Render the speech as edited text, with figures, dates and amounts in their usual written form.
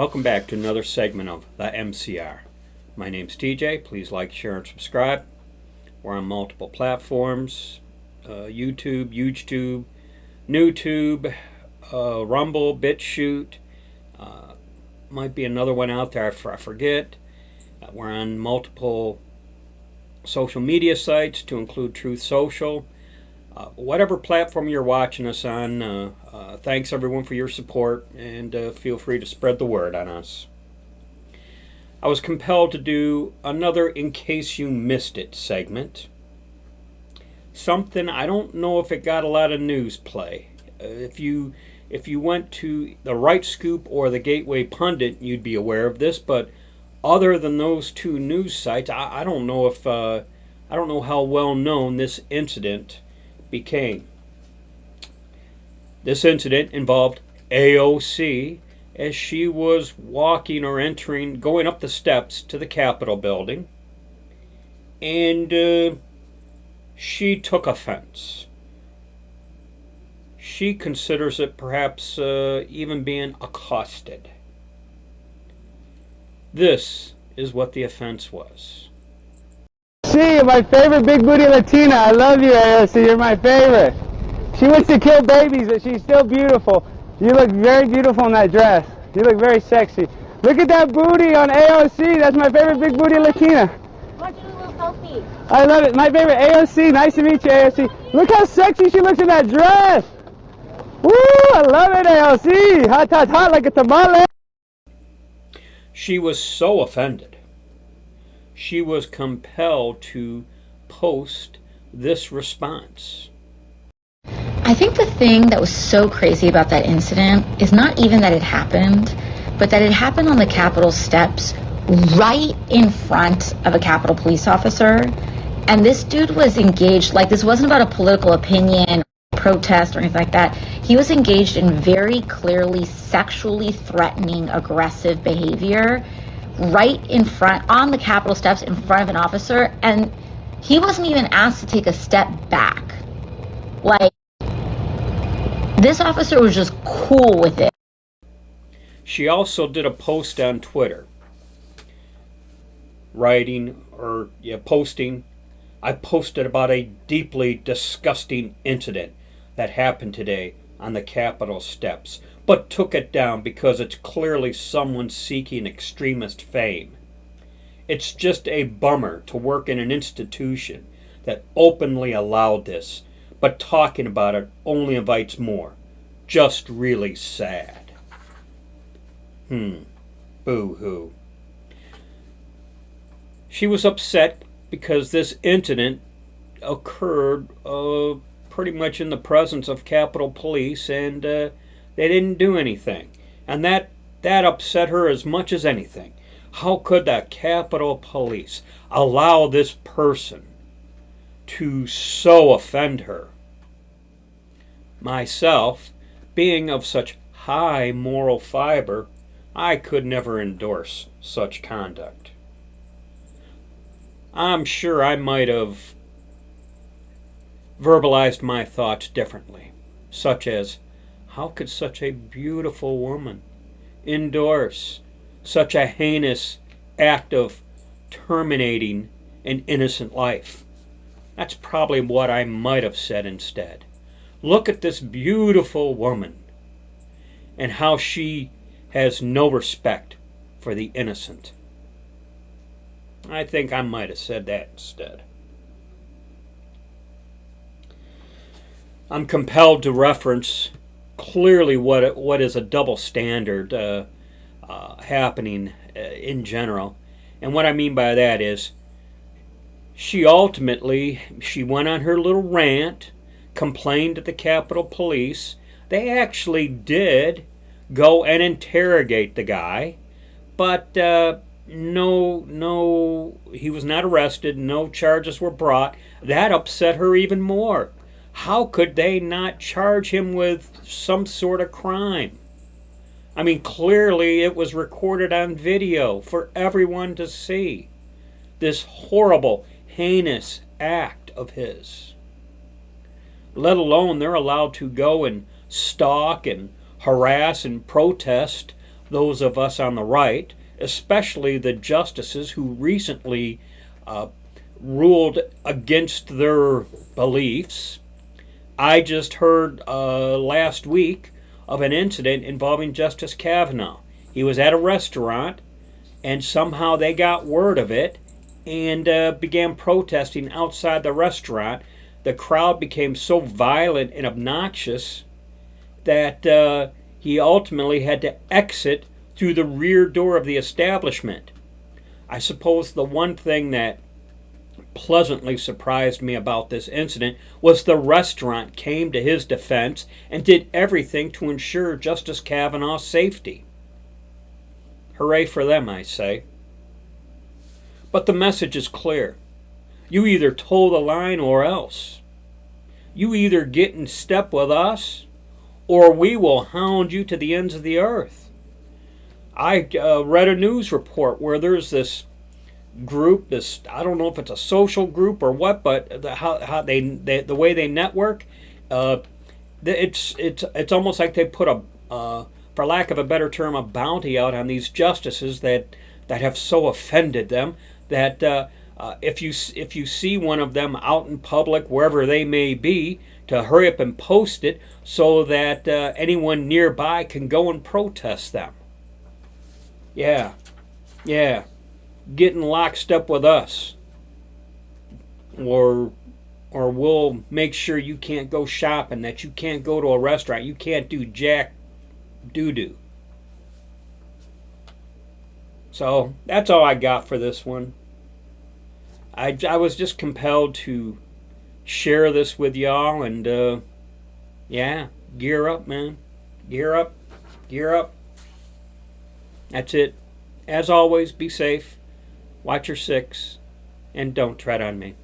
Welcome back to another segment of the MCR. My name's TJ. Please like, share, and subscribe. We're on multiple platforms: YouTube, NewTube, Rumble, BitChute. Might be another one out there. I forget. We're on multiple social media sites to include Truth Social. Whatever platform you're watching us on, thanks everyone for your support, and feel free to spread the word on us. I was compelled to do another In Case You Missed It segment. Something, I don't know if it got a lot of news play. If you went to the Right Scoop or the Gateway Pundit, you'd be aware of this, but other than those two news sites, I don't know how well known this incident became. This incident involved AOC as she was walking or going up the steps to the Capitol building, and she took offense. She considers it perhaps even being accosted. This is what the offense was. See, my favorite big booty Latina. I love you, AOC. You're my favorite. She wants to kill babies, but she's still beautiful. You look very beautiful in that dress. You look very sexy. Look at that booty on AOC. That's my favorite big booty Latina. Want to do a little selfie? I love it. My favorite AOC. Nice to meet you, AOC. Look how sexy she looks in that dress. Woo! I love it, AOC. Hot, hot, hot like a tamale. She was so offended. She was compelled to post this response. I think the thing that was so crazy about that incident is not even that it happened, but that it happened on the Capitol steps right in front of a Capitol police officer. And this dude was engaged, like this wasn't about a political opinion, protest, or anything like that. He was engaged in very clearly sexually threatening, aggressive behavior right in front, on the Capitol steps in front of an officer. And he wasn't even asked to take a step back. Like, this officer was just cool with it. She also did a post on Twitter, posting, I posted about a deeply disgusting incident that happened today on the Capitol steps, but took it down because it's clearly someone seeking extremist fame. It's just a bummer to work in an institution that openly allowed this, but talking about it only invites more. Just really sad. Boo-hoo. She was upset because this incident occurred pretty much in the presence of Capitol Police, and they didn't do anything. And that upset her as much as anything. How could the Capitol Police allow this person to so offend her? Myself, being of such high moral fiber, I could never endorse such conduct. I'm sure I might have verbalized my thoughts differently, such as, how could such a beautiful woman endorse such a heinous act of terminating an innocent life? That's probably what I might have said instead. Look at this beautiful woman and how she has no respect for the innocent. I think I might have said that instead. I'm compelled to reference clearly what is a double standard happening in general. And what I mean by that is she went on her little rant, complained to the Capitol Police. They actually did go and interrogate the guy, but no, he was not arrested. No charges were brought. That upset her even more. How could they not charge him with some sort of crime? I mean, clearly it was recorded on video for everyone to see. This horrible, heinous act of his. Let alone they're allowed to go and stalk and harass and protest those of us on the right, especially the justices who recently ruled against their beliefs. I just heard last week of an incident involving Justice Kavanaugh. He was at a restaurant, and somehow they got word of it and began protesting outside the restaurant. The crowd became so violent and obnoxious that he ultimately had to exit through the rear door of the establishment. I suppose the one thing that pleasantly surprised me about this incident was the restaurant came to his defense and did everything to ensure Justice Kavanaugh's safety. Hooray for them, I say. But the message is clear. You either toe the line or else. You either get in step with us or we will hound you to the ends of the earth. I read a news report where there's this group, I don't know if it's a social group or what, but the way they network, it's almost like they put for lack of a better term, a bounty out on these justices that have so offended them that if you see one of them out in public, wherever they may be, to hurry up and post it so that anyone nearby can go and protest them. Yeah. Get in lockstep with us, or we'll make sure you can't go shopping, that you can't go to a restaurant, you can't do jack doo-doo. So that's all I got for this one. I was just compelled to share this with y'all, and yeah, gear up, man. Gear up. That's it. As always, be safe, watch your six, and don't tread on me.